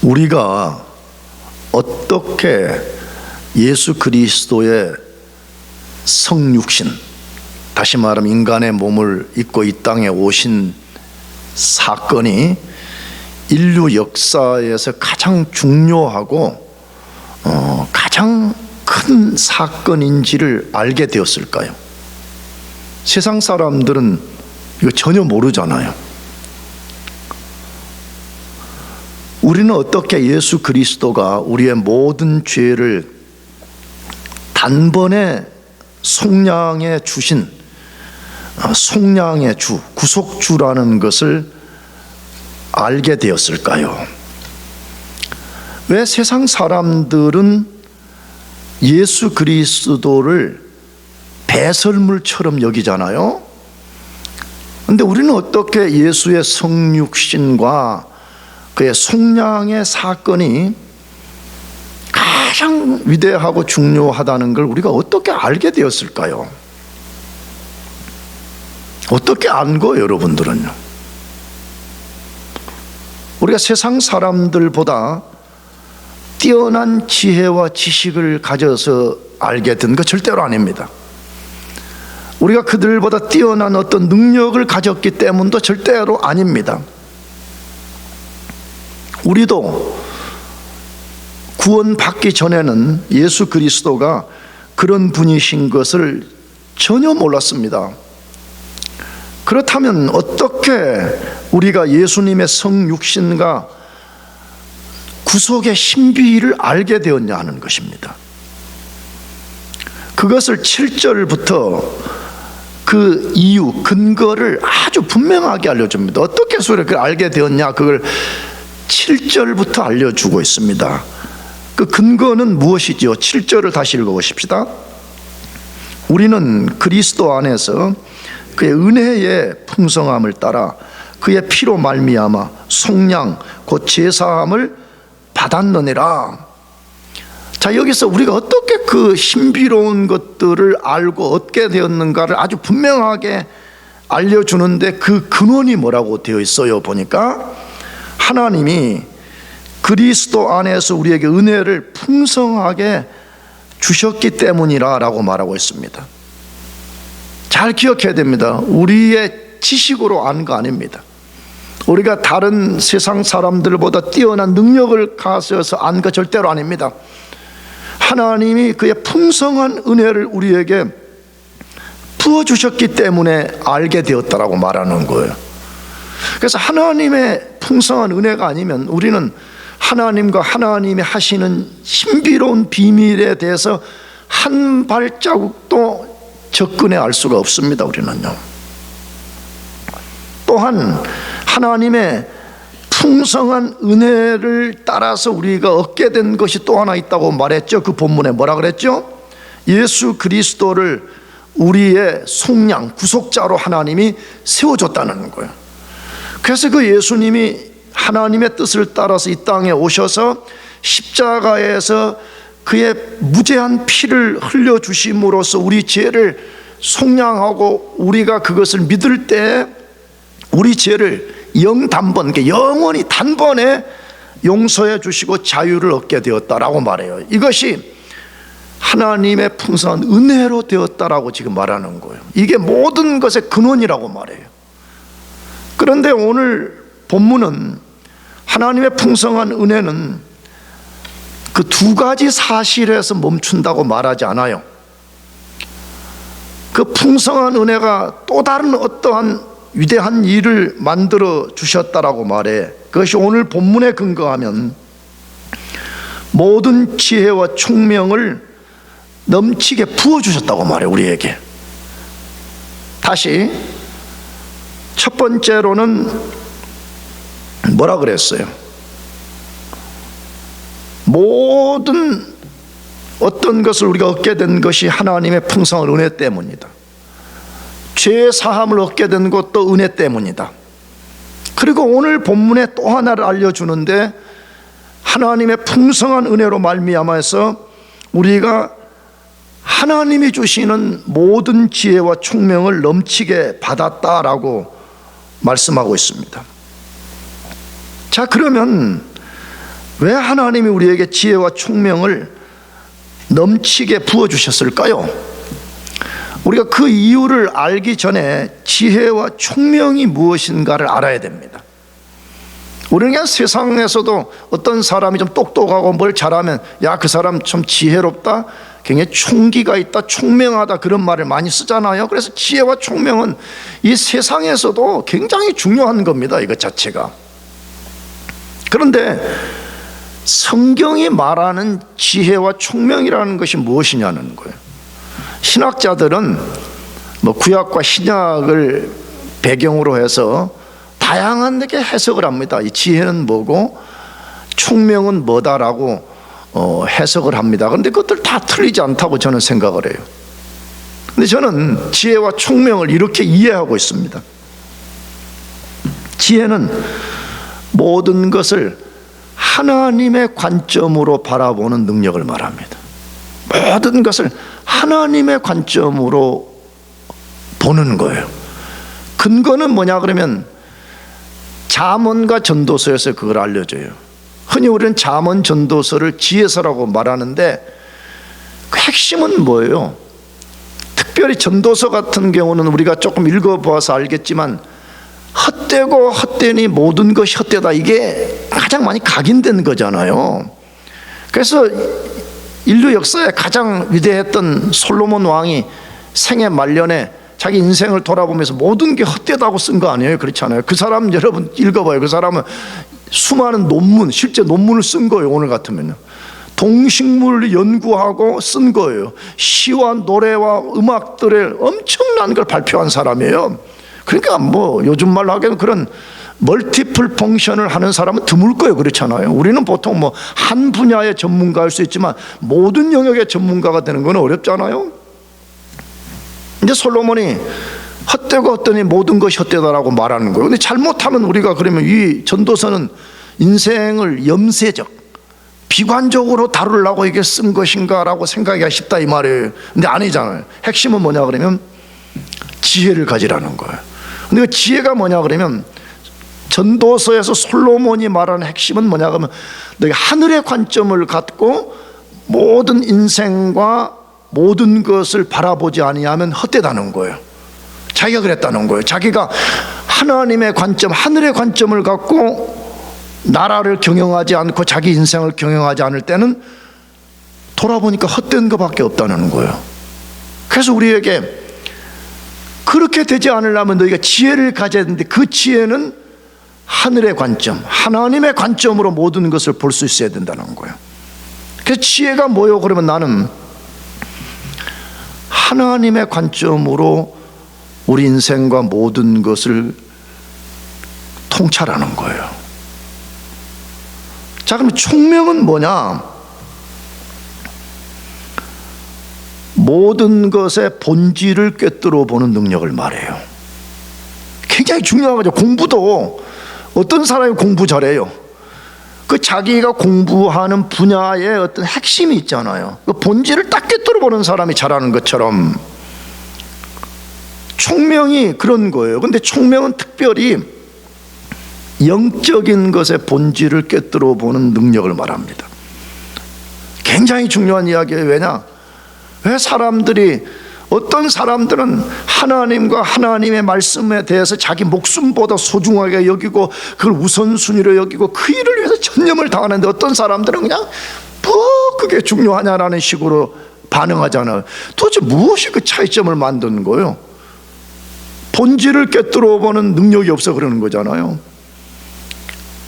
우리가 어떻게 예수 그리스도의 성육신, 다시 말하면 인간의 몸을 입고 이 땅에 오신 사건이 인류 역사에서 가장 중요하고 가장 큰 사건인지를 알게 되었을까요? 세상 사람들은 이거 전혀 모르잖아요. 우리는 어떻게 예수 그리스도가 우리의 모든 죄를 단번에 속량해 주신 속량의 주, 구속주라는 것을 알게 되었을까요? 왜 세상 사람들은 예수 그리스도를 배설물처럼 여기잖아요? 그런데 우리는 어떻게 예수의 성육신과 그의 속량의 사건이 가장 위대하고 중요하다는 걸 우리가 어떻게 알게 되었을까요? 어떻게 안 거예요, 여러분들은요? 우리가 세상 사람들보다 뛰어난 지혜와 지식을 가져서 알게 된 거 절대로 아닙니다. 우리가 그들보다 뛰어난 어떤 능력을 가졌기 때문도 절대로 아닙니다. 우리도 구원받기 전에는 예수 그리스도가 그런 분이신 것을 전혀 몰랐습니다. 그렇다면 어떻게 우리가 예수님의 성육신과 구속의 신비를 알게 되었냐 하는 것입니다. 그것을 7절부터 그 이유, 근거를 아주 분명하게 알려줍니다. 어떻게 해서 그걸 알게 되었냐, 그걸 7절부터 알려주고 있습니다. 그 근거는 무엇이죠? 7절을 다시 읽어보십시다. 우리는 그리스도 안에서 그의 은혜의 풍성함을 따라 그의 피로 말미암아 속량 곧 제사함을 받았느니라. 자, 여기서 우리가 어떻게 그 신비로운 것들을 알고 얻게 되었는가를 아주 분명하게 알려주는데 그 근원이 뭐라고 되어 있어요? 보니까 하나님이 그리스도 안에서 우리에게 은혜를 풍성하게 주셨기 때문이라 라고 말하고 있습니다. 잘 기억해야 됩니다. 우리의 지식으로 아는 거 아닙니다. 우리가 다른 세상 사람들보다 뛰어난 능력을 가져서 아는 거 절대로 아닙니다. 하나님이 그의 풍성한 은혜를 우리에게 부어주셨기 때문에 알게 되었다라고 말하는 거예요. 그래서 하나님의 풍성한 은혜가 아니면 우리는 하나님과 하나님이 하시는 신비로운 비밀에 대해서 한 발자국도 접근해 알 수가 없습니다. 우리는요. 또한 하나님의 풍성한 은혜를 따라서 우리가 얻게 된 것이 또 하나 있다고 말했죠. 그 본문에 뭐라 그랬죠? 예수 그리스도를 우리의 속량, 구속자로 하나님이 세워줬다는 거예요. 그래서 그 예수님이 하나님의 뜻을 따라서 이 땅에 오셔서 십자가에서 그의 무죄한 피를 흘려주심으로써 우리 죄를 속량하고 우리가 그것을 믿을 때 우리 죄를 영단번, 영원히 단번에 용서해 주시고 자유를 얻게 되었다라고 말해요. 이것이 하나님의 풍성한 은혜로 되었다라고 지금 말하는 거예요. 이게 모든 것의 근원이라고 말해요. 그런데 오늘 본문은 하나님의 풍성한 은혜는 그 두 가지 사실에서 멈춘다고 말하지 않아요. 그 풍성한 은혜가 또 다른 어떠한 위대한 일을 만들어 주셨다라고 말해. 그것이 오늘 본문에 근거하면 모든 지혜와 총명을 넘치게 부어주셨다고 말해. 우리에게 다시 첫 번째로는 뭐라 그랬어요? 모든 어떤 것을 우리가 얻게 된 것이 하나님의 풍성한 은혜 때문이다. 죄 사함을 얻게 된 것도 은혜 때문이다. 그리고 오늘 본문에 또 하나를 알려주는데 하나님의 풍성한 은혜로 말미암아서 우리가 하나님이 주시는 모든 지혜와 총명을 넘치게 받았다라고 말씀하고 있습니다. 자, 그러면 왜 하나님이 우리에게 지혜와 총명을 넘치게 부어주셨을까요? 우리가 그 이유를 알기 전에 지혜와 총명이 무엇인가를 알아야 됩니다. 우리는 그냥 세상에서도 어떤 사람이 좀 똑똑하고 뭘 잘하면 야, 그 사람 좀 지혜롭다, 굉장히 총기가 있다, 총명하다, 그런 말을 많이 쓰잖아요. 그래서 지혜와 총명은 이 세상에서도 굉장히 중요한 겁니다, 이것 자체가. 그런데 성경이 말하는 지혜와 총명이라는 것이 무엇이냐는 거예요. 신학자들은 뭐 구약과 신약을 배경으로 해서 다양하게 해석을 합니다. 이 지혜는 뭐고 총명은 뭐다라고 해석을 합니다. 그런데 그것들 다 틀리지 않다고 저는 생각을 해요. 근데 저는 지혜와 총명을 이렇게 이해하고 있습니다. 지혜는 모든 것을 하나님의 관점으로 바라보는 능력을 말합니다. 모든 것을 하나님의 관점으로 보는 거예요. 근거는 뭐냐 그러면 잠언과 전도서에서 그걸 알려줘요. 흔히 우리는 잠언, 전도서를 지혜서라고 말하는데 그 핵심은 뭐예요? 특별히 전도서 같은 경우는 우리가 조금 읽어봐서 알겠지만 헛되고 헛되니 모든 것이 헛되다, 이게 가장 많이 각인된 거잖아요. 그래서 인류 역사에 가장 위대했던 솔로몬 왕이 생애 말년에 자기 인생을 돌아보면서 모든 게 헛되다고 쓴 거 아니에요? 그렇잖아요. 그 사람 여러분 읽어봐요. 그 사람은 수많은 논문, 실제 논문을 쓴 거예요. 오늘 같으면요. 동식물 연구하고 쓴 거예요. 시와 노래와 음악들의 엄청난 걸 발표한 사람이에요. 그러니까 뭐 요즘 말로 하기에는 그런 멀티플 펑션을 하는 사람은 드물 거예요. 그렇잖아요. 우리는 보통 뭐 한 분야의 전문가일 수 있지만 모든 영역의 전문가가 되는 건 어렵잖아요. 이제 솔로몬이 헛되고 헛되니 모든 것이 헛되다라고 말하는 거예요. 근데 잘못하면 우리가 그러면 이 전도서는 인생을 염세적, 비관적으로 다루려고 이게 쓴 것인가라고 생각하기가 쉽다 이 말이에요. 근데 아니잖아요. 핵심은 뭐냐 그러면 지혜를 가지라는 거예요. 근데 그 지혜가 뭐냐 그러면 전도서에서 솔로몬이 말하는 핵심은 뭐냐 그러면 너희 하늘의 관점을 갖고 모든 인생과 모든 것을 바라보지 아니하면 헛되다는 거예요. 자기가 그랬다는 거예요. 자기가 하나님의 관점, 하늘의 관점을 갖고 나라를 경영하지 않고 자기 인생을 경영하지 않을 때는 돌아보니까 헛된 것밖에 없다는 거예요. 그래서 우리에게 그렇게 되지 않으려면 너희가 지혜를 가져야 되는데 그 지혜는 하늘의 관점, 하나님의 관점으로 모든 것을 볼 수 있어야 된다는 거예요. 그래서 지혜가 뭐요? 그러면 나는 하나님의 관점으로 우리 인생과 모든 것을 통찰하는 거예요. 자, 그럼 총명은 뭐냐? 모든 것의 본질을 꿰뚫어 보는 능력을 말해요. 굉장히 중요한 거죠. 공부도 어떤 사람이 공부 잘해요? 그 자기가 공부하는 분야의 어떤 핵심이 있잖아요. 그 본질을 딱 꿰뚫어 보는 사람이 잘하는 것처럼 총명이 그런 거예요. 근데 총명은 특별히 영적인 것의 본질을 꿰뚫어 보는 능력을 말합니다. 굉장히 중요한 이야기예요. 왜냐? 왜 사람들이, 어떤 사람들은 하나님과 하나님의 말씀에 대해서 자기 목숨보다 소중하게 여기고 그걸 우선순위로 여기고 그 일을 위해서 전념을 다하는데 어떤 사람들은 그냥 뭐 그게 중요하냐라는 식으로 반응하잖아요. 도대체 무엇이 그 차이점을 만드는 거예요? 본질을 꿰뚫어 보는 능력이 없어 그러는 거잖아요.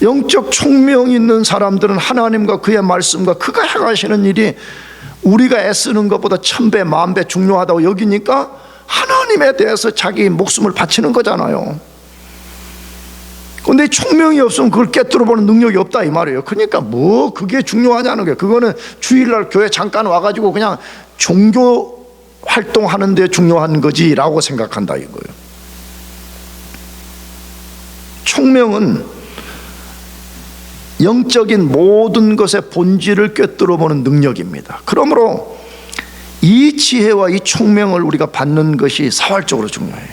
영적 총명이 있는 사람들은 하나님과 그의 말씀과 그가 행하시는 일이 우리가 애쓰는 것보다 1000배, 10,000배 중요하다고 여기니까 하나님에 대해서 자기 목숨을 바치는 거잖아요. 그런데 총명이 없으면 그걸 꿰뚫어 보는 능력이 없다 이 말이에요. 그러니까 뭐 그게 중요하냐는 거예요. 그거는 주일날 교회 잠깐 와가지고 그냥 종교 활동하는 데 중요한 거지라고 생각한다 이거예요. 총명은 영적인 모든 것의 본질을 꿰뚫어 보는 능력입니다. 그러므로 이 지혜와 이 총명을 우리가 받는 것이 사활적으로 중요해요.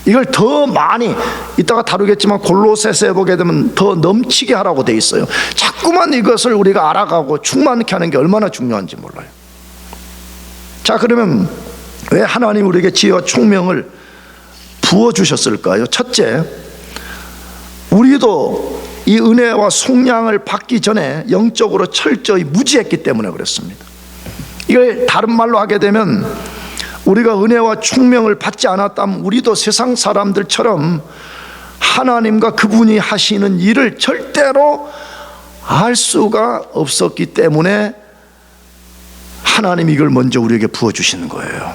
이걸 더 많이 이따가 다루겠지만 골로새서에 보게 되면 더 넘치게 하라고 돼 있어요. 자꾸만 이것을 우리가 알아가고 충만케 하는 게 얼마나 중요한지 몰라요. 자, 그러면 왜 하나님이 우리에게 지혜와 총명을 부어주셨을까요? 첫째, 우리도 이 은혜와 속량을 받기 전에 영적으로 철저히 무지했기 때문에 그렇습니다. 이걸 다른 말로 하게 되면 우리가 은혜와 총명을 받지 않았다면 우리도 세상 사람들처럼 하나님과 그분이 하시는 일을 절대로 알 수가 없었기 때문에 하나님이 이걸 먼저 우리에게 부어주시는 거예요.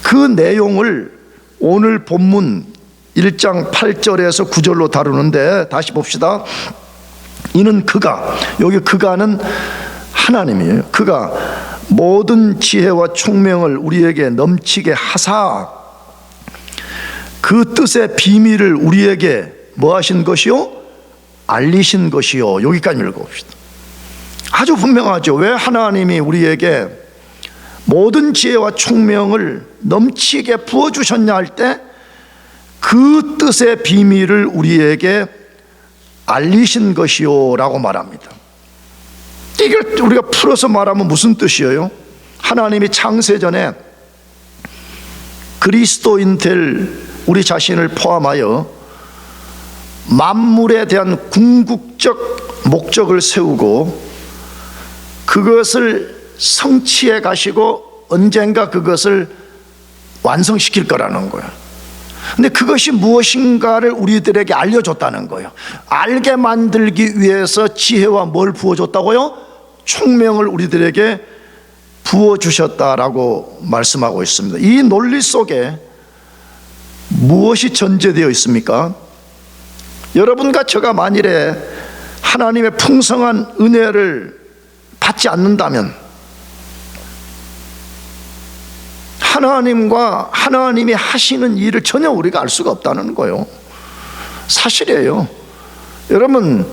그 내용을 오늘 본문 1장 8절에서 9절로 다루는데, 다시 봅시다. 이는 그가, 여기 그가는 하나님이에요. 그가 모든 지혜와 총명을 우리에게 넘치게 하사 그 뜻의 비밀을 우리에게 뭐 하신 것이요? 알리신 것이요. 여기까지 읽어봅시다. 아주 분명하죠. 왜 하나님이 우리에게 모든 지혜와 총명을 넘치게 부어주셨냐 할 때 그 뜻의 비밀을 우리에게 알리신 것이요 라고 말합니다. 이걸 우리가 풀어서 말하면 무슨 뜻이에요? 하나님이 창세전에 그리스도인 될 우리 자신을 포함하여 만물에 대한 궁극적 목적을 세우고 그것을 성취해 가시고 언젠가 그것을 완성시킬 거라는 거예요. 근데 그것이 무엇인가를 우리들에게 알려줬다는 거예요. 알게 만들기 위해서 지혜와 뭘 부어줬다고요? 총명을 우리들에게 부어주셨다라고 말씀하고 있습니다. 이 논리 속에 무엇이 전제되어 있습니까? 여러분과 저가 만일에 하나님의 풍성한 은혜를 받지 않는다면 하나님과 하나님이 하시는 일을 전혀 우리가 알 수가 없다는 거예요. 사실이에요. 여러분,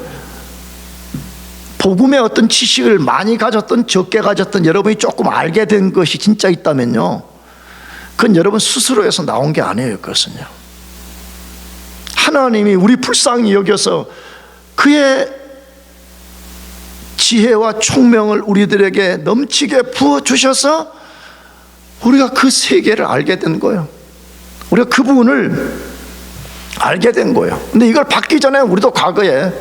복음의 어떤 지식을 많이 가졌던 적게 가졌던 여러분이 조금 알게 된 것이 진짜 있다면요, 그건 여러분 스스로에서 나온 게 아니에요. 그것은요, 하나님이 우리 불쌍히 여겨서 그의 지혜와 총명을 우리들에게 넘치게 부어주셔서 우리가 그 세계를 알게 된 거예요. 우리가 그분을 알게 된 거예요. 근데 이걸 받기 전에 우리도 과거에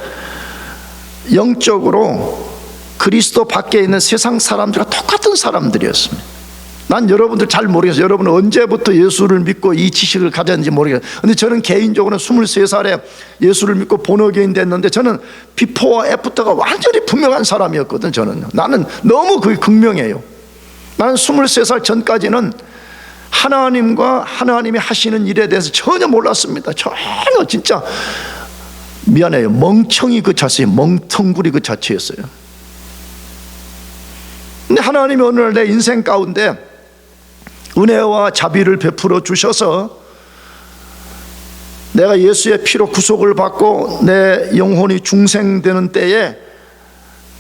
영적으로 그리스도 밖에 있는 세상 사람들과 똑같은 사람들이었습니다. 난 여러분들 잘 모르겠어요. 여러분은 언제부터 예수를 믿고 이 지식을 가졌는지 모르겠어요. 근데 저는 개인적으로 23살에 예수를 믿고 본어게인 됐는데 저는 비포와 애프터가 완전히 분명한 사람이었거든. 저는 나는 너무 그게 극명해요. 나는 23살 전까지는 하나님과 하나님이 하시는 일에 대해서 전혀 몰랐습니다. 전혀 진짜 미안해요. 멍청이 그 자체예요. 멍텅구리 그 자체였어요. 근데 하나님이 어느 날 내 인생 가운데 은혜와 자비를 베풀어 주셔서 내가 예수의 피로 구속을 받고 내 영혼이 중생되는 때에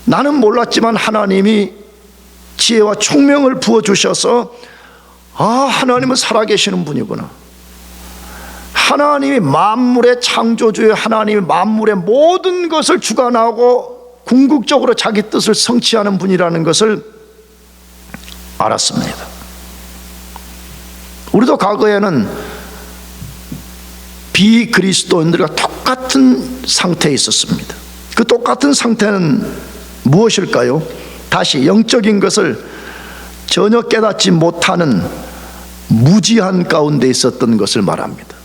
나는 몰랐지만 하나님이 지혜와 총명을 부어주셔서 하나님은 살아계시는 분이구나. 하나님이 만물의 창조주의 하나님이 만물의 모든 것을 주관하고 궁극적으로 자기 뜻을 성취하는 분이라는 것을 알았습니다. 우리도 과거에는 비그리스도인들과 똑같은 상태에 있었습니다. 그 똑같은 상태는 무엇일까요? 다시 영적인 것을 전혀 깨닫지 못하는 무지한 가운데 있었던 것을 말합니다.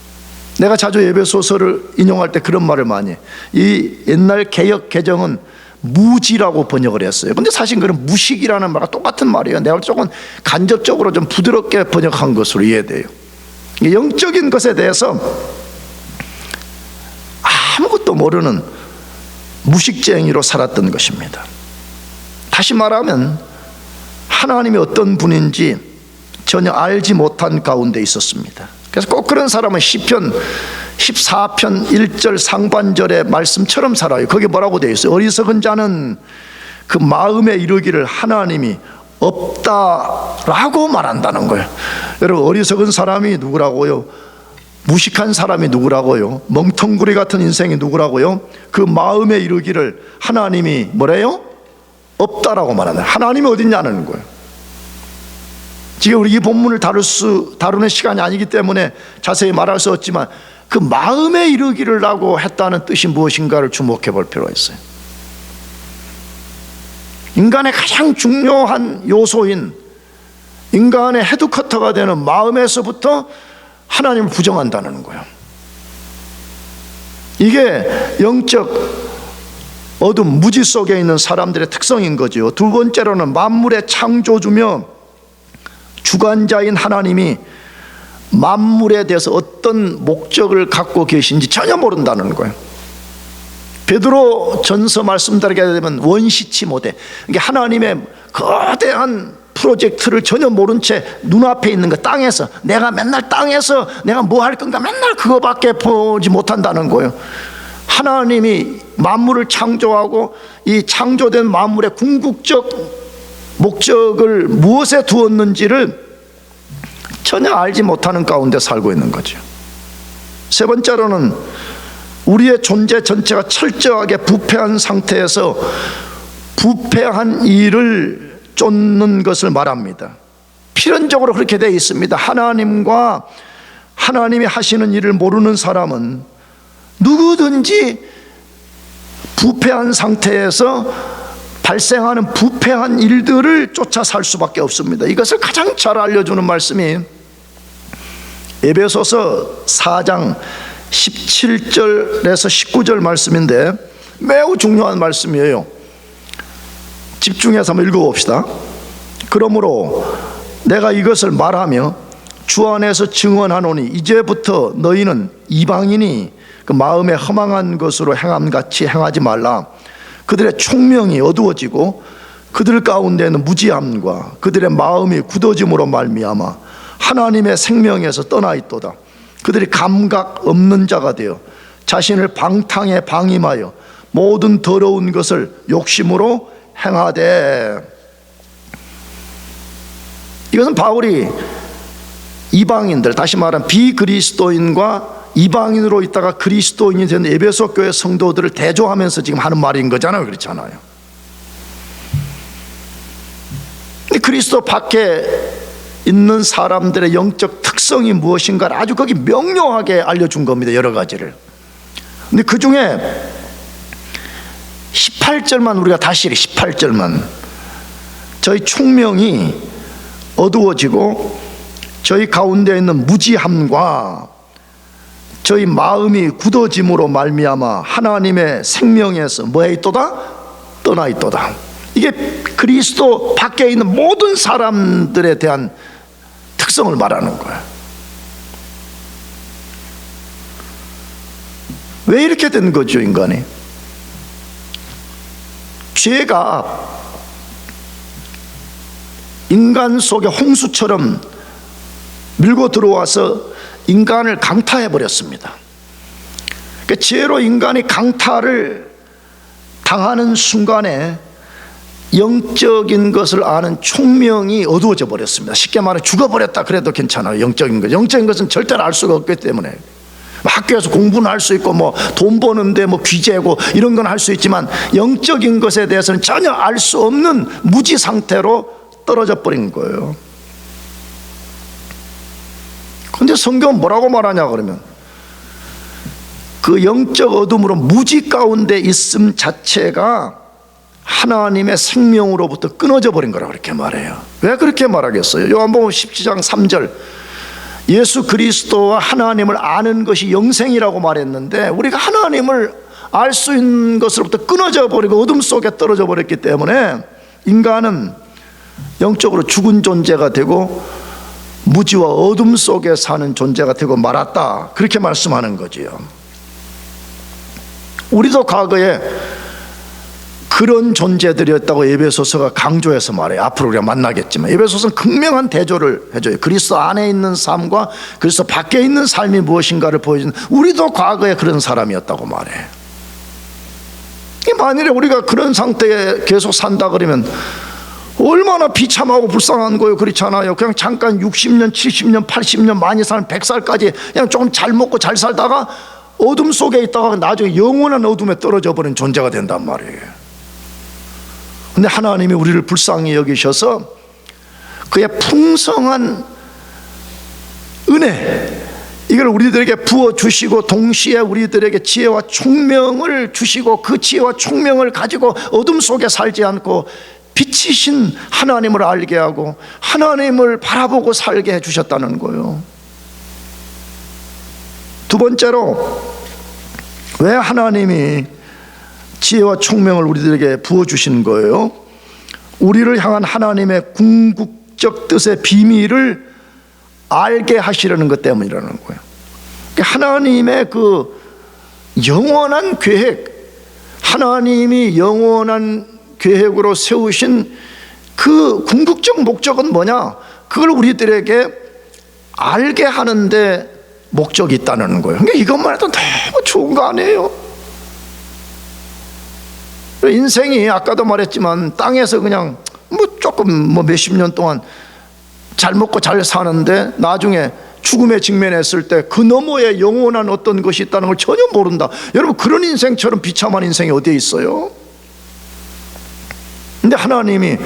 내가 자주 예배소설을 인용할 때 그런 말을 많이 해요. 이 옛날 개역 개정은 무지라고 번역을 했어요. 근데 사실 그런 무식이라는 말과 똑같은 말이에요. 내가 조금 간접적으로 좀 부드럽게 번역한 것으로 이해돼요. 영적인 것에 대해서 아무것도 모르는 무식쟁이로 살았던 것입니다. 다시 말하면 하나님이 어떤 분인지 전혀 알지 못한 가운데 있었습니다. 그래서 꼭 그런 사람은 시편 14편 1절 상반절의 말씀처럼 살아요. 거기 뭐라고 되어 있어요? 어리석은 자는 그 마음에 이르기를 하나님이 없다라고 말한다는 거예요. 여러분, 어리석은 사람이 누구라고요? 무식한 사람이 누구라고요? 멍텅구리 같은 인생이 누구라고요? 그 마음에 이르기를 하나님이 뭐래요? 없다라고 말하는, 하나님이 어딨냐는 거예요. 지금 우리 이 본문을 다루는 시간이 아니기 때문에 자세히 말할 수 없지만 그 마음에 이르기를 라고 했다는 뜻이 무엇인가를 주목해 볼 필요가 있어요. 인간의 가장 중요한 요소인 인간의 헤드쿼터가 되는 마음에서부터 하나님을 부정한다는 거예요. 이게 영적 어둠, 무지 속에 있는 사람들의 특성인 거죠. 두 번째로는 만물의 창조주며 주관자인 하나님이 만물에 대해서 어떤 목적을 갖고 계신지 전혀 모른다는 거예요. 베드로 전서 말씀드리게 되면 원시치 못해, 그러니까 하나님의 거대한 프로젝트를 전혀 모른 채 눈앞에 있는 거, 땅에서 내가 맨날 땅에서 내가 뭐 할 건가 맨날 그거밖에 보지 못한다는 거예요. 하나님이 만물을 창조하고 이 창조된 만물의 궁극적 목적을 무엇에 두었는지를 전혀 알지 못하는 가운데 살고 있는 거죠. 세 번째로는 우리의 존재 전체가 철저하게 부패한 상태에서 부패한 일을 쫓는 것을 말합니다. 필연적으로 그렇게 되어 있습니다. 하나님과 하나님이 하시는 일을 모르는 사람은 누구든지 부패한 상태에서 발생하는 부패한 일들을 쫓아 살 수밖에 없습니다. 이것을 가장 잘 알려주는 말씀이 에베소서 4장 17절에서 19절 말씀인데 매우 중요한 말씀이에요. 집중해서 한번 읽어봅시다. 그러므로 내가 이것을 말하며 주 안에서 증언하노니 이제부터 너희는 이방인이 그 마음에 허망한 것으로 행함같이 행하지 말라. 그들의 총명이 어두워지고 그들 가운데는 무지함과 그들의 마음이 굳어짐으로 말미암아 하나님의 생명에서 떠나 있도다. 그들이 감각 없는 자가 되어 자신을 방탕에 방임하여 모든 더러운 것을 욕심으로 행하되. 이것은 바울이 이방인들, 다시 말하면 비그리스도인과 이방인으로 있다가 그리스도인이 된 에베소 교회 성도들을 대조하면서 지금 하는 말인 거잖아요. 그렇잖아요. 그리스도 밖에 있는 사람들의 영적 특성이 무엇인가를 아주 거기 명료하게 알려준 겁니다. 여러 가지를. 근데 그 중에 18절만 우리가 다시 18절만, 저희 총명이 어두워지고 저희 가운데 있는 무지함과 저희 마음이 굳어짐으로 말미암아 하나님의 생명에서 뭐해 있도다? 떠나 있도다. 이게 그리스도 밖에 있는 모든 사람들에 대한 특성을 말하는 거예요. 왜 이렇게 된 거죠, 인간이? 죄가 인간 속에 홍수처럼 밀고 들어와서 인간을 강타해 버렸습니다. 그러니까 죄로 인간이 강타를 당하는 순간에 영적인 것을 아는 총명이 어두워져 버렸습니다. 쉽게 말해 죽어버렸다 그래도 괜찮아요. 영적인 것, 영적인 것은 절대로 알 수가 없기 때문에 학교에서 공부는 할 수 있고 뭐 돈 버는데 뭐 귀재고 이런 건 할 수 있지만 영적인 것에 대해서는 전혀 알 수 없는 무지 상태로 떨어져 버린 거예요. 근데 성경은 뭐라고 말하냐 그러면 그 영적 어둠으로 무지 가운데 있음 자체가 하나님의 생명으로부터 끊어져 버린 거라고 그렇게 말해요. 왜 그렇게 말하겠어요? 요한복음 17장 3절 예수 그리스도와 하나님을 아는 것이 영생이라고 말했는데 우리가 하나님을 알 수 있는 것으로부터 끊어져 버리고 어둠 속에 떨어져 버렸기 때문에 인간은 영적으로 죽은 존재가 되고 무지와 어둠 속에 사는 존재가 되고 말았다, 그렇게 말씀하는 거지요. 우리도 과거에 그런 존재들이었다고 에베소서가 강조해서 말해요. 앞으로 우리가 만나겠지만 에베소서는 극명한 대조를 해줘요. 그리스도 안에 있는 삶과 그리스도 밖에 있는 삶이 무엇인가를 보여주는, 우리도 과거에 그런 사람이었다고 말해요. 만일에 우리가 그런 상태에 계속 산다 그러면 얼마나 비참하고 불쌍한 거예요. 그렇잖아요. 그냥 잠깐 60년, 70년, 80년, 많이 사는 100살까지 그냥 조금 잘 먹고 잘 살다가 어둠 속에 있다가 나중에 영원한 어둠에 떨어져 버린 존재가 된단 말이에요. 근데 하나님이 우리를 불쌍히 여기셔서 그의 풍성한 은혜, 이걸 우리들에게 부어주시고 동시에 우리들에게 지혜와 총명을 주시고 그 지혜와 총명을 가지고 어둠 속에 살지 않고 빛이신 하나님을 알게 하고 하나님을 바라보고 살게 해주셨다는 거예요. 두 번째로, 왜 하나님이 지혜와 총명을 우리들에게 부어주신 거예요? 우리를 향한 하나님의 궁극적 뜻의 비밀을 알게 하시려는 것 때문이라는 거예요. 하나님의 그 영원한 계획, 하나님이 영원한 계획으로 세우신 그 궁극적 목적은 뭐냐? 그걸 우리들에게 알게 하는데 목적이 있다는 거예요. 그러니까 이것만 해도 너무 좋은 거 아니에요? 인생이 아까도 말했지만 땅에서 그냥 조금 몇십 년 동안 잘 먹고 잘 사는데 나중에 죽음에 직면했을 때 그 너머에 영원한 어떤 것이 있다는 걸 전혀 모른다. 여러분, 그런 인생처럼 비참한 인생이 어디에 있어요? 근데 하나님이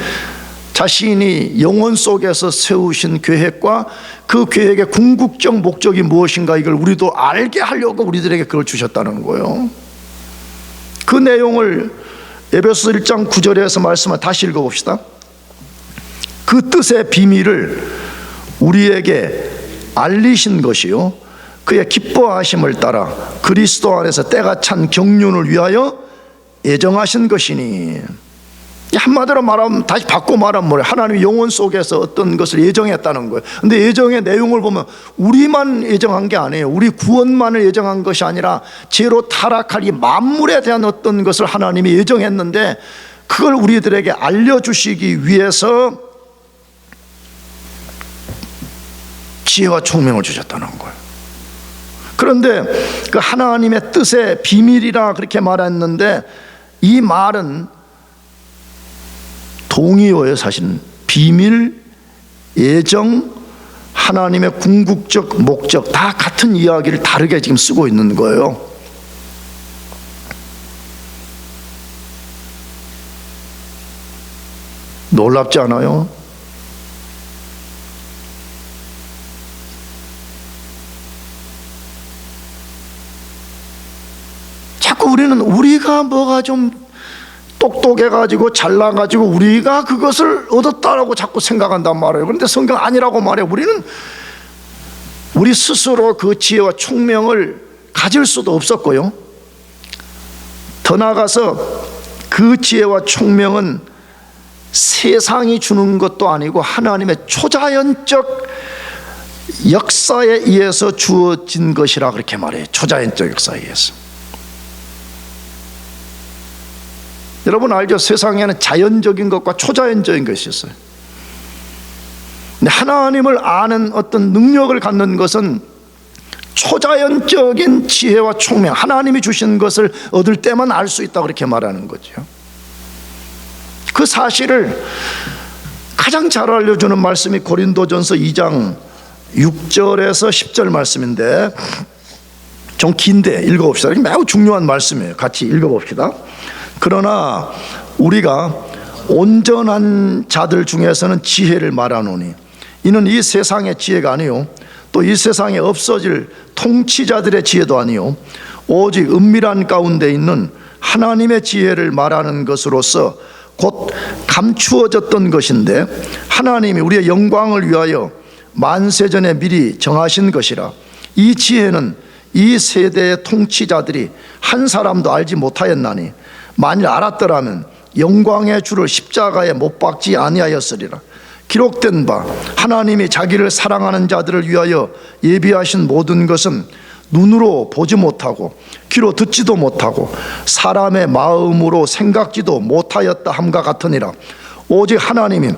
자신이 영원 속에서 세우신 계획과 그 계획의 궁극적 목적이 무엇인가, 이걸 우리도 알게 하려고 우리들에게 그걸 주셨다는 거예요. 그 내용을 에베소서 1장 9절에서 말씀을 다시 읽어봅시다. 그 뜻의 비밀을 우리에게 알리신 것이요 그의 기뻐하심을 따라 그리스도 안에서 때가 찬 경륜을 위하여 예정하신 것이니. 한마디로 말하면, 다시 바꿔 말하면 뭐래? 하나님이 영원 속에서 어떤 것을 예정했다는 거예요. 근데 예정의 내용을 보면 우리만 예정한 게 아니에요. 우리 구원만을 예정한 것이 아니라 죄로 타락할 이 만물에 대한 어떤 것을 하나님이 예정했는데 그걸 우리들에게 알려주시기 위해서 지혜와 총명을 주셨다는 거예요. 그런데 그 하나님의 뜻의 비밀이라 그렇게 말했는데 이 말은 동의어예요. 사실은 비밀, 예정, 하나님의 궁극적 목적 다 같은 이야기를 다르게 지금 쓰고 있는 거예요. 놀랍지 않아요? 자꾸 우리가 뭐가 좀 똑똑해가지고 잘나가지고 우리가 그것을 얻었다라고 자꾸 생각한단 말이에요. 그런데 성경 아니라고 말해요. 우리는 우리 스스로 그 지혜와 총명을 가질 수도 없었고요, 더 나아가서 그 지혜와 총명은 세상이 주는 것도 아니고 하나님의 초자연적 역사에 의해서 주어진 것이라 그렇게 말해요. 초자연적 역사에 의해서. 여러분 알죠? 세상에는 자연적인 것과 초자연적인 것이 있어요. 근데 하나님을 아는 어떤 능력을 갖는 것은 초자연적인 지혜와 총명, 하나님이 주신 것을 얻을 때만 알 수 있다고 그렇게 말하는 거죠. 그 사실을 가장 잘 알려주는 말씀이 고린도전서 2장 6절에서 10절 말씀인데 좀 긴데 읽어봅시다. 매우 중요한 말씀이에요. 같이 읽어봅시다. 그러나 우리가 온전한 자들 중에서는 지혜를 말하노니 이는 이 세상의 지혜가 아니요 또 이 세상에 없어질 통치자들의 지혜도 아니요 오직 은밀한 가운데 있는 하나님의 지혜를 말하는 것으로서 곧 감추어졌던 것인데 하나님이 우리의 영광을 위하여 만세전에 미리 정하신 것이라. 이 지혜는 이 세대의 통치자들이 한 사람도 알지 못하였나니 만일 알았더라면 영광의 주를 십자가에 못 박지 아니하였으리라. 기록된 바 하나님이 자기를 사랑하는 자들을 위하여 예비하신 모든 것은 눈으로 보지 못하고 귀로 듣지도 못하고 사람의 마음으로 생각지도 못하였다 함과 같으니라. 오직 하나님이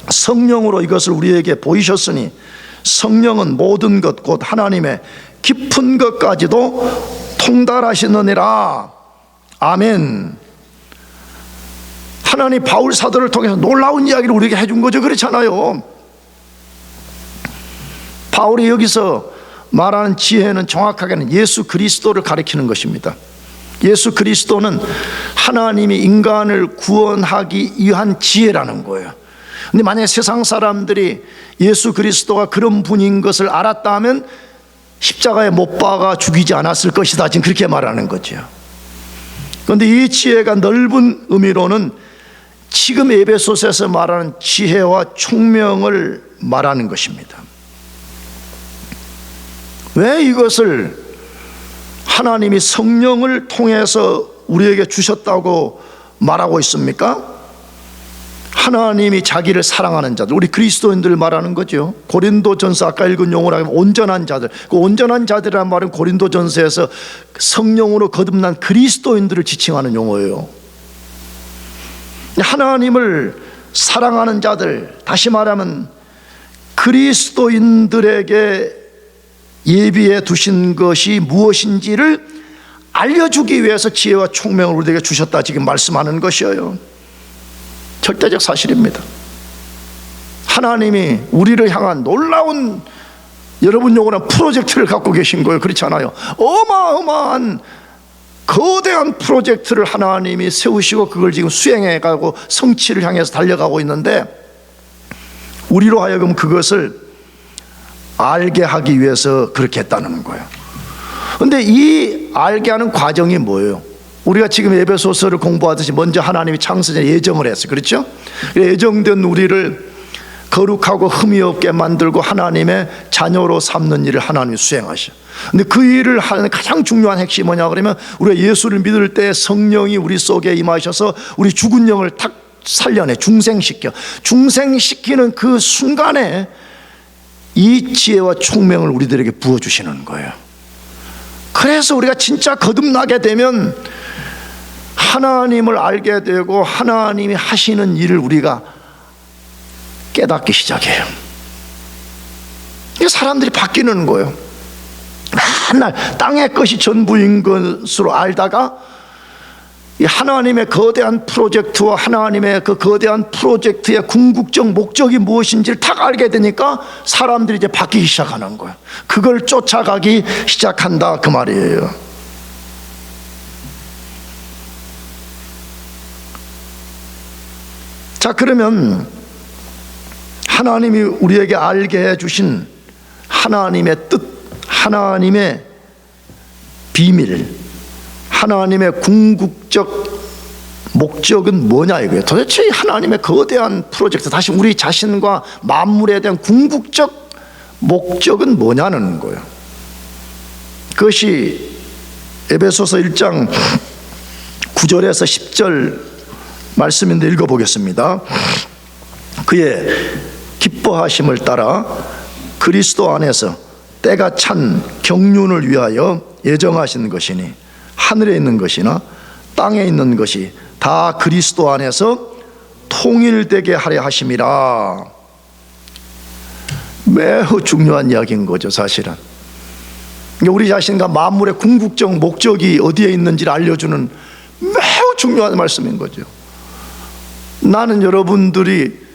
성령으로 이것을 우리에게 보이셨으니 성령은 모든 것 곧 하나님의 깊은 것까지도 통달하시느니라. 아멘. 하나님 바울 사도를 통해서 놀라운 이야기를 우리에게 해준 거죠. 그렇잖아요. 바울이 여기서 말하는 지혜는 정확하게는 예수 그리스도를 가리키는 것입니다. 예수 그리스도는 하나님이 인간을 구원하기 위한 지혜라는 거예요. 근데 만약에 세상 사람들이 예수 그리스도가 그런 분인 것을 알았다면 십자가에 못 박아 죽이지 않았을 것이다, 지금 그렇게 말하는 거죠. 그런데 이 지혜가 넓은 의미로는 지금 에베소서에서 말하는 지혜와 총명을 말하는 것입니다. 왜 이것을 하나님이 성령을 통해서 우리에게 주셨다고 말하고 있습니까? 하나님이 자기를 사랑하는 자들, 우리 그리스도인들을 말하는 거죠. 고린도전서 아까 읽은 용어로 하면 온전한 자들, 그 온전한 자들이라는 말은 고린도전서에서 성령으로 거듭난 그리스도인들을 지칭하는 용어예요. 하나님을 사랑하는 자들, 다시 말하면 그리스도인들에게 예비해 두신 것이 무엇인지를 알려주기 위해서 지혜와 총명을 우리에게 주셨다, 지금 말씀하는 것이에요. 절대적 사실입니다. 하나님이 우리를 향한 놀라운, 여러분 용어는 프로젝트를 갖고 계신 거예요. 그렇지 않아요? 어마어마한 거대한 프로젝트를 하나님이 세우시고 그걸 지금 수행해가고 성취를 향해서 달려가고 있는데, 우리로 하여금 그것을 알게 하기 위해서 그렇게 했다는 거예요. 그런데 이 알게 하는 과정이 뭐예요? 우리가 지금 에베소서를 공부하듯이 먼저 하나님이 창세전에 예정을 했어요. 그렇죠? 예정된 우리를 거룩하고 흠이 없게 만들고 하나님의 자녀로 삼는 일을 하나님이 수행하셔. 근데 그 일을 하는 가장 중요한 핵심이 뭐냐 그러면, 우리가 예수를 믿을 때 성령이 우리 속에 임하셔서 우리 죽은 영을 탁 살려내, 중생시키는 그 순간에 이 지혜와 총명을 우리들에게 부어주시는 거예요. 그래서 우리가 진짜 거듭나게 되면 하나님을 알게 되고 하나님이 하시는 일을 우리가 깨닫기 시작해요. 사람들이 바뀌는 거예요. 맨날 땅의 것이 전부인 것으로 알다가 하나님의 거대한 프로젝트와 하나님의 그 거대한 프로젝트의 궁극적 목적이 무엇인지를 딱 알게 되니까 사람들이 이제 바뀌기 시작하는 거예요. 그걸 쫓아가기 시작한다, 그 말이에요. 자, 그러면 하나님이 우리에게 알게 해주신 하나님의 뜻, 하나님의 비밀, 하나님의 궁극적 목적은 뭐냐 이거예요. 도대체 하나님의 거대한 프로젝트, 다시 우리 자신과 만물에 대한 궁극적 목적은 뭐냐는 거예요. 그것이 에베소서 1장 9절에서 10절 말씀인데 읽어보겠습니다. 그의 기뻐하심을 따라 그리스도 안에서 때가 찬 경륜을 위하여 예정하신 것이니 하늘에 있는 것이나 땅에 있는 것이 다 그리스도 안에서 통일되게 하려 하심이라. 매우 중요한 이야기인 거죠, 사실은. 우리 자신과 만물의 궁극적 목적이 어디에 있는지를 알려주는 매우 중요한 말씀인 거죠. 나는 여러분들이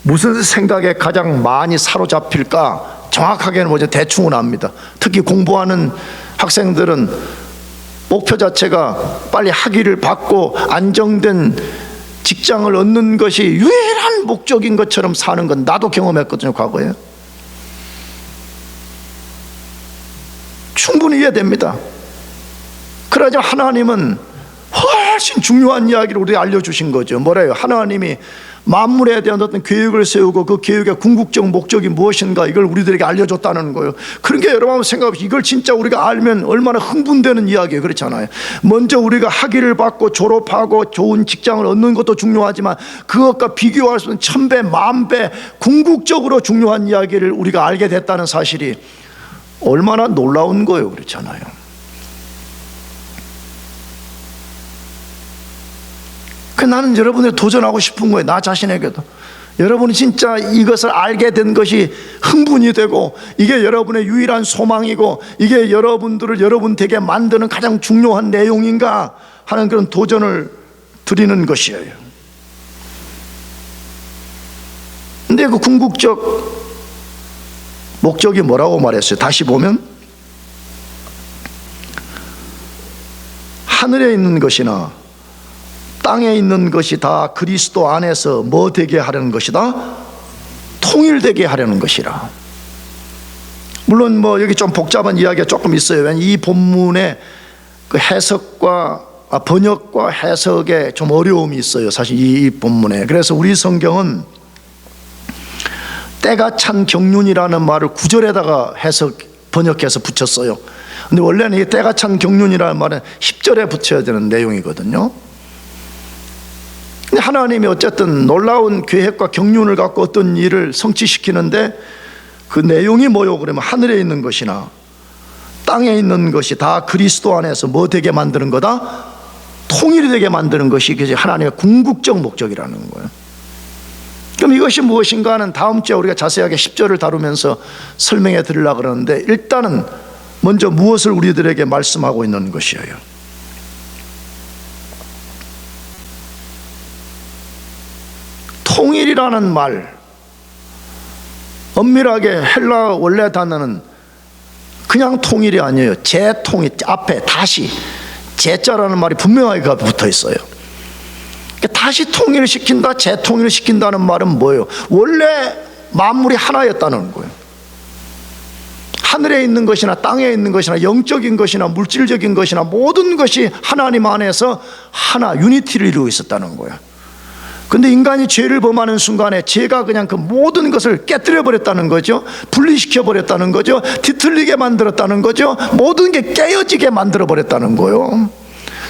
무슨 생각에 가장 많이 사로잡힐까 정확하게는 뭐죠, 대충은 압니다. 특히 공부하는 학생들은 목표 자체가 빨리 학위를 받고 안정된 직장을 얻는 것이 유일한 목적인 것처럼 사는 건 나도 경험했거든요, 과거에. 충분히 이해됩니다. 그러자 하나님은 훨씬 중요한 이야기를 우리에게 알려주신 거죠. 뭐래요? 하나님이 만물에 대한 어떤 계획을 세우고 그 계획의 궁극적 목적이 무엇인가, 이걸 우리들에게 알려줬다는 거예요. 그러니까 여러분 생각해보세요. 이걸 진짜 우리가 알면 얼마나 흥분되는 이야기예요. 그렇잖아요. 먼저 우리가 학위를 받고 졸업하고 좋은 직장을 얻는 것도 중요하지만 그것과 비교할 수 없는 1000배, 10,000배 궁극적으로 중요한 이야기를 우리가 알게 됐다는 사실이 얼마나 놀라운 거예요. 그렇잖아요. 나는 여러분들 도전하고 싶은 거예요. 나 자신에게도. 여러분이 진짜 이것을 알게 된 것이 흥분이 되고 이게 여러분의 유일한 소망이고 이게 여러분들을 여러분 되게 만드는 가장 중요한 내용인가 하는 그런 도전을 드리는 것이에요. 근데 그 궁극적 목적이 뭐라고 말했어요? 다시 보면 하늘에 있는 것이나 땅에 있는 것이 다 그리스도 안에서 뭐 되게 하려는 것이다? 통일되게 하려는 것이라. 물론 뭐 여기 좀 복잡한 이야기가 조금 있어요. 왜냐하면 이 본문의 그 해석과 번역과 해석에 좀 어려움이 있어요, 사실 이 본문에. 그래서 우리 성경은 때가 찬 경륜이라는 말을 9절에다가 번역해서 붙였어요. 근데 원래는 이 때가 찬 경륜이라는 말은 10절에 붙여야 되는 내용이거든요. 근데 하나님이 어쨌든 놀라운 계획과 경륜을 갖고 어떤 일을 성취시키는데 그 내용이 뭐요? 그러면 하늘에 있는 것이나 땅에 있는 것이 다 그리스도 안에서 뭐 되게 만드는 거다? 통일이 되게 만드는 것이 하나님의 궁극적 목적이라는 거예요. 그럼 이것이 무엇인가 하는 다음 주에 우리가 자세하게 10절을 다루면서 설명해 드리려고 그러는데, 일단은 먼저 무엇을 우리들에게 말씀하고 있는 것이에요? 통일이라는 말, 엄밀하게 헬라 원래 단어는 그냥 통일이 아니에요. 재통일, 앞에 다시 재자라는 말이 분명하게 붙어 있어요. 다시 통일을 시킨다, 재통일을 시킨다는 말은 뭐예요? 원래 만물이 하나였다는 거예요. 하늘에 있는 것이나 땅에 있는 것이나 영적인 것이나 물질적인 것이나 모든 것이 하나님 안에서 하나, 유니티를 이루고 있었다는 거예요. 근데 인간이 죄를 범하는 순간에 죄가 그냥 그 모든 것을 깨뜨려 버렸다는 거죠. 분리시켜 버렸다는 거죠. 뒤틀리게 만들었다는 거죠. 모든 게 깨어지게 만들어 버렸다는 거예요.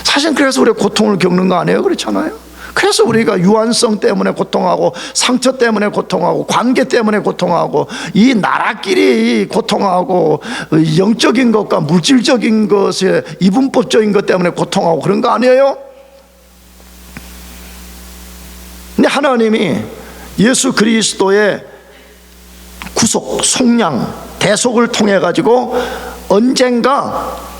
사실 그래서 우리가 고통을 겪는 거 아니에요? 그렇잖아요. 그래서 우리가 유한성 때문에 고통하고 상처 때문에 고통하고 관계 때문에 고통하고 이 나라끼리 고통하고 영적인 것과 물질적인 것의 이분법적인 것 때문에 고통하고 그런 거 아니에요? 근데 하나님이 예수 그리스도의 구속, 속량, 대속을 통해 가지고 언젠가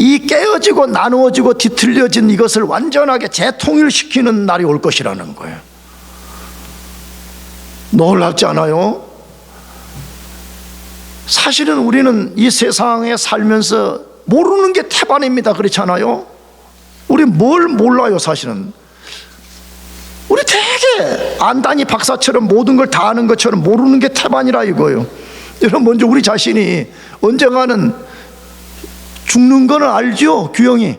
이 깨어지고 나누어지고 뒤틀려진 이것을 완전하게 재통일시키는 날이 올 것이라는 거예요. 놀랍지 않아요? 사실은 우리는 이 세상에 살면서 모르는 게 태반입니다. 그렇잖아요? 우리 뭘 몰라요, 사실은. 우리 되게 안다니 박사처럼 모든 걸 다 아는 것처럼 모르는 게 태반이라 이거예요. 여러분, 먼저 우리 자신이 언젠가는 죽는 거는 알죠, 규영이.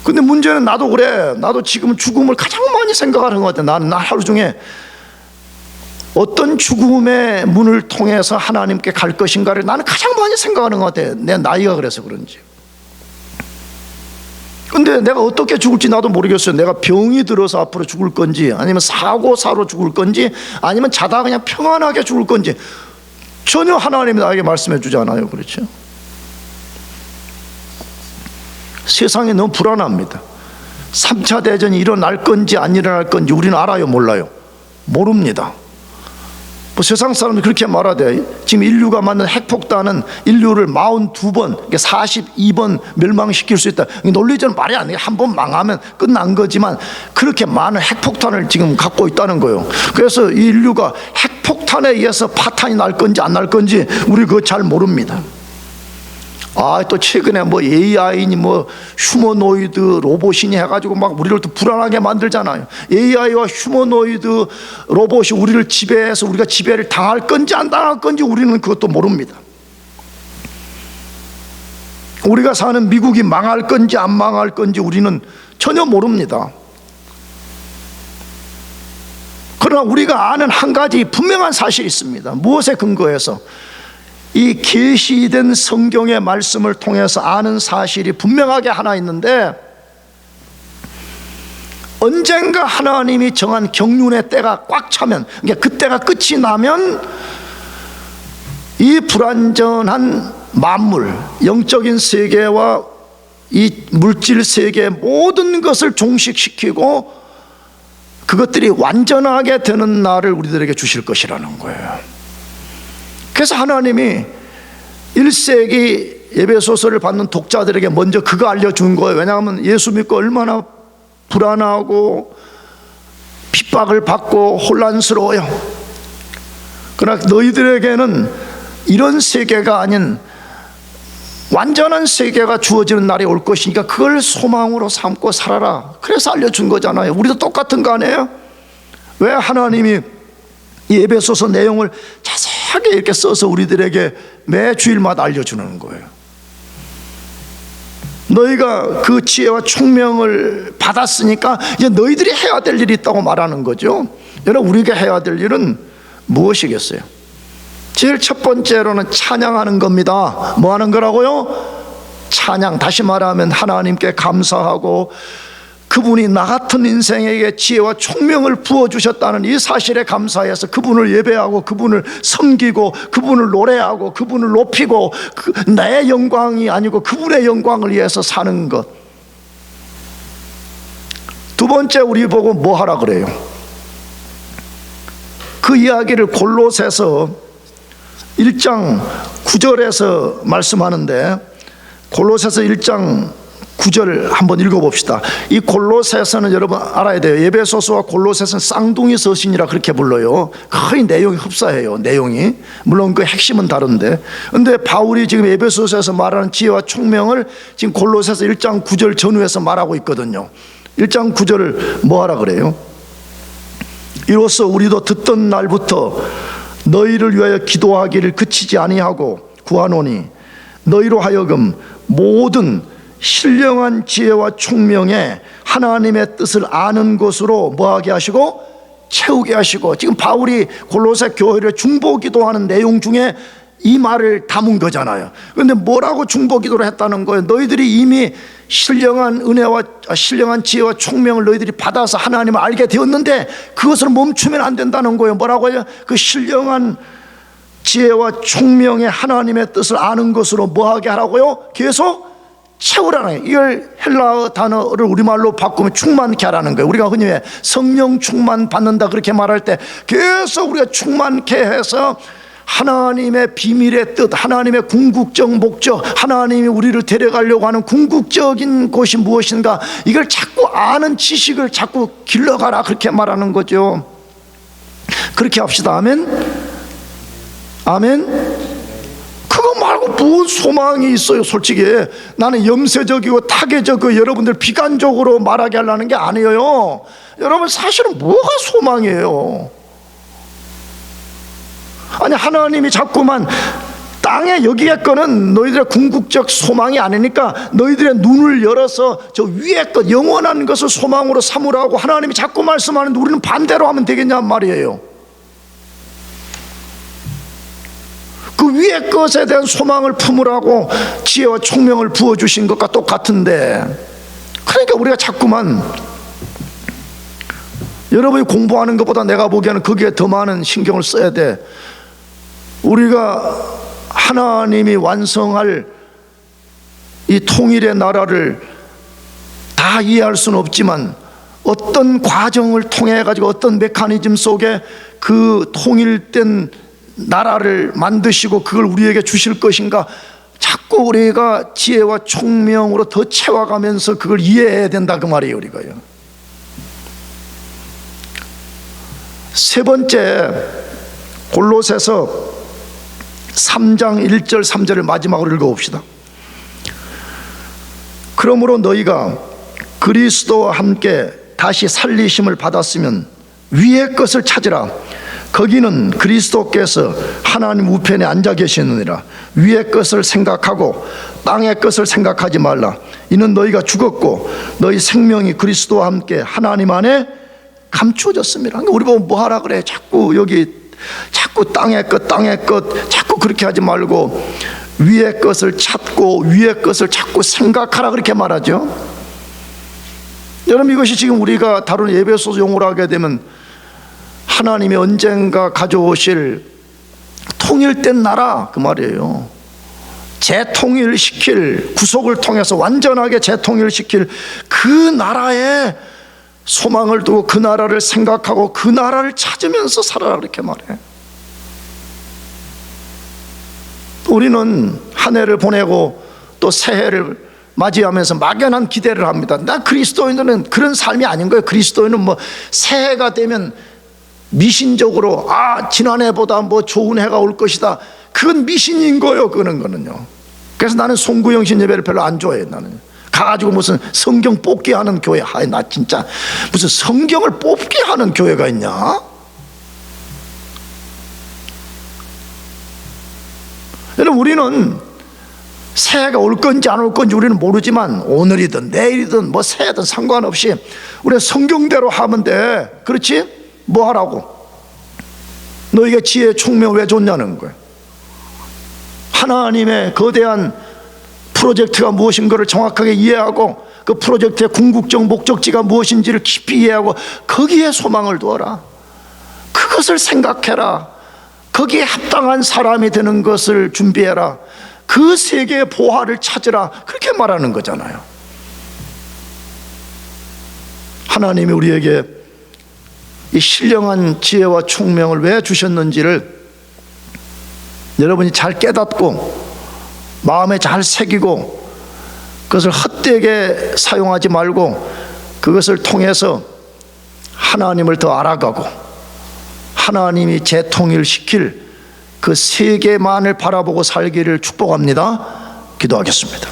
근데 문제는 나도 그래. 나도 지금 죽음을 가장 많이 생각하는 것 같아. 나는 하루 중에 어떤 죽음의 문을 통해서 하나님께 갈 것인가를 나는 가장 많이 생각하는 것 같아. 내 나이가 그래서 그런지. 근데 내가 어떻게 죽을지 나도 모르겠어요. 내가 병이 들어서 앞으로 죽을 건지, 아니면 사고사로 죽을 건지, 아니면 자다 그냥 평안하게 죽을 건지 전혀 하나님이 나에게 말씀해 주지 않아요. 그렇죠? 세상이 너무 불안합니다. 3차 대전이 일어날 건지 안 일어날 건지 우리는 알아요, 몰라요? 모릅니다. 뭐 세상 사람들이 그렇게 말하대. 지금 인류가 만든 핵폭탄은 인류를 42번, 42번 멸망시킬 수 있다. 논리적으로 말이 안 돼. 한 번 망하면 끝난 거지만 그렇게 많은 핵폭탄을 지금 갖고 있다는 거예요. 그래서 이 인류가 핵폭탄에 의해서 파탄이 날 건지 안 날 건지 우리 그거 잘 모릅니다. 또 최근에 뭐 AI니 뭐 휴머노이드 로봇이니 해가지고 막 우리를 또 불안하게 만들잖아요. AI와 휴머노이드 로봇이 우리를 지배해서 우리가 지배를 당할 건지 안 당할 건지 우리는 그것도 모릅니다. 우리가 사는 미국이 망할 건지 안 망할 건지 우리는 전혀 모릅니다. 그러나 우리가 아는 한 가지 분명한 사실이 있습니다. 무엇에 근거해서? 이 계시된 성경의 말씀을 통해서 아는 사실이 분명하게 하나 있는데, 언젠가 하나님이 정한 경륜의 때가 꽉 차면, 그러니까 그 때가 끝이 나면 이 불완전한 만물, 영적인 세계와 이 물질 세계의 모든 것을 종식시키고 그것들이 완전하게 되는 날을 우리들에게 주실 것이라는 거예요. 그래서 하나님이 1세기 에베소서를 받는 독자들에게 먼저 그거 알려준 거예요. 왜냐하면 예수 믿고 얼마나 불안하고 핍박을 받고 혼란스러워요. 그러나 너희들에게는 이런 세계가 아닌 완전한 세계가 주어지는 날이 올 것이니까 그걸 소망으로 삼고 살아라. 그래서 알려준 거잖아요. 우리도 똑같은 거 아니에요? 왜 하나님이 이 에베소서 내용을 자세하게 이렇게 써서 우리들에게 매 주일마다 알려주는 거예요? 너희가 그 지혜와 총명을 받았으니까 이제 너희들이 해야 될 일이 있다고 말하는 거죠. 여러분, 우리가 해야 될 일은 무엇이겠어요? 제일 첫 번째로는 찬양하는 겁니다. 뭐 하는 거라고요? 찬양. 다시 말하면 하나님께 감사하고 그분이 나 같은 인생에게 지혜와 총명을 부어주셨다는 이 사실에 감사해서 그분을 예배하고 그분을 섬기고 그분을 노래하고 그분을 높이고 내 영광이 아니고 그분의 영광을 위해서 사는 것. 두 번째, 우리 보고 뭐 하라 그래요? 그 이야기를 골로새서 1장 9절에서 말씀하는데, 골로새서 1장 9절 한번 읽어봅시다. 이 골로새서는 여러분 알아야 돼요. 에베소서와 골로새서는 쌍둥이 서신이라 그렇게 불러요. 거의 내용이 흡사해요. 내용이 물론 그 핵심은 다른데, 근데 바울이 지금 에베소서에서 말하는 지혜와 총명을 지금 골로새서 1장 9절 전후에서 말하고 있거든요. 1장 9절을 뭐 하라 그래요? 이로써 우리도 듣던 날부터 너희를 위하여 기도하기를 그치지 아니하고 구하노니 너희로 하여금 모든 신령한 지혜와 총명에 하나님의 뜻을 아는 것으로 뭐하게 하시고 채우게 하시고, 지금 바울이 골로새 교회를 중보기도하는 내용 중에 이 말을 담은 거잖아요. 그런데 뭐라고 중보기도를 했다는 거예요? 너희들이 이미 신령한 은혜와 신령한 지혜와 총명을 너희들이 받아서 하나님을 알게 되었는데 그것을 멈추면 안 된다는 거예요. 뭐라고요? 그 신령한 지혜와 총명의 하나님의 뜻을 아는 것으로 뭐하게 하라고요? 계속 채우라는 거예요. 이걸 헬라어 단어를 우리말로 바꾸면 충만케 하라는 거예요. 우리가 흔히 왜 성령 충만 받는다 그렇게 말할 때 계속 우리가 충만케 해서 하나님의 비밀의 뜻, 하나님의 궁극적 목적, 하나님이 우리를 데려가려고 하는 궁극적인 것이 무엇인가, 이걸 자꾸 아는 지식을 자꾸 길러가라 그렇게 말하는 거죠. 그렇게 합시다. 아멘. 아멘. 그거 말고 무슨 소망이 있어요? 솔직히 나는 염세적이고 타계적이고 여러분들 비관적으로 말하게 하려는 게 아니에요. 여러분, 사실은 뭐가 소망이에요? 아니, 하나님이 자꾸만 땅에 여기겠거는 너희들의 궁극적 소망이 아니니까 너희들의 눈을 열어서 저 위에 것, 영원한 것을 소망으로 삼으라고 하나님이 자꾸 말씀하는데 우리는 반대로 하면 되겠냐 말이에요. 그 위에 것에 대한 소망을 품으라고 지혜와 총명을 부어주신 것과 똑같은데, 그러니까 우리가 자꾸만 여러분이 공부하는 것보다 내가 보기에는 거기에 더 많은 신경을 써야 돼. 우리가 하나님이 완성할 이 통일의 나라를 다 이해할 수는 없지만 어떤 과정을 통해 가지고 어떤 메커니즘 속에 그 통일된 나라를 만드시고 그걸 우리에게 주실 것인가, 자꾸 우리가 지혜와 총명으로 더 채워가면서 그걸 이해해야 된다 그 말이에요. 우리가요. 세 번째, 골로새서 3장 1절 3절을 마지막으로 읽어봅시다. 그러므로 너희가 그리스도와 함께 다시 살리심을 받았으면 위의 것을 찾으라. 거기는 그리스도께서 하나님 우편에 앉아 계시느니라. 위의 것을 생각하고 땅의 것을 생각하지 말라. 이는 너희가 죽었고 너희 생명이 그리스도와 함께 하나님 안에 감추어졌습니다. 그러니까 우리 보면 뭐 하라 그래? 자꾸 여기 자꾸 땅의 것 자꾸 그렇게 하지 말고 위의 것을 찾고 위의 것을 자꾸 생각하라 그렇게 말하죠. 여러분, 이것이 지금 우리가 다루는 에베소서 용어로 하게 되면 하나님이 언젠가 가져오실 통일된 나라 그 말이에요. 재통일시킬, 구속을 통해서 완전하게 재통일시킬 그 나라에 소망을 두고 그 나라를 생각하고 그 나라를 찾으면서 살아라 그렇게 말해. 우리는 한 해를 보내고 또 새해를 맞이하면서 막연한 기대를 합니다. 나 그리스도인들은 그런 삶이 아닌 거예요. 그리스도인은 뭐 새해가 되면 미신적으로 지난해보다 뭐 좋은 해가 올 것이다. 그건 미신인 거예요. 그거는요. 그래서 나는 송구영신 예배를 별로 안 좋아해. 나는 가가지고 무슨 성경 뽑기 하는 교회, 나 진짜 무슨 성경을 뽑기 하는 교회가 있냐? 여러분, 우리는 새해가 올 건지 안 올 건지 우리는 모르지만 오늘이든 내일이든 뭐 새해든 상관없이 우리는 성경대로 하면 돼. 그렇지? 뭐 하라고? 너에게 지혜의 총명 왜 줬냐는 거예요. 하나님의 거대한 프로젝트가 무엇인가를 정확하게 이해하고 그 프로젝트의 궁극적 목적지가 무엇인지를 깊이 이해하고 거기에 소망을 두어라. 그것을 생각해라. 거기에 합당한 사람이 되는 것을 준비해라. 그 세계의 보화를 찾으라. 그렇게 말하는 거잖아요. 하나님이 우리에게 이 신령한 지혜와 총명을 왜 주셨는지를 여러분이 잘 깨닫고 마음에 잘 새기고 그것을 헛되게 사용하지 말고 그것을 통해서 하나님을 더 알아가고 하나님이 재통일시킬 그 세계만을 바라보고 살기를 축복합니다. 기도하겠습니다.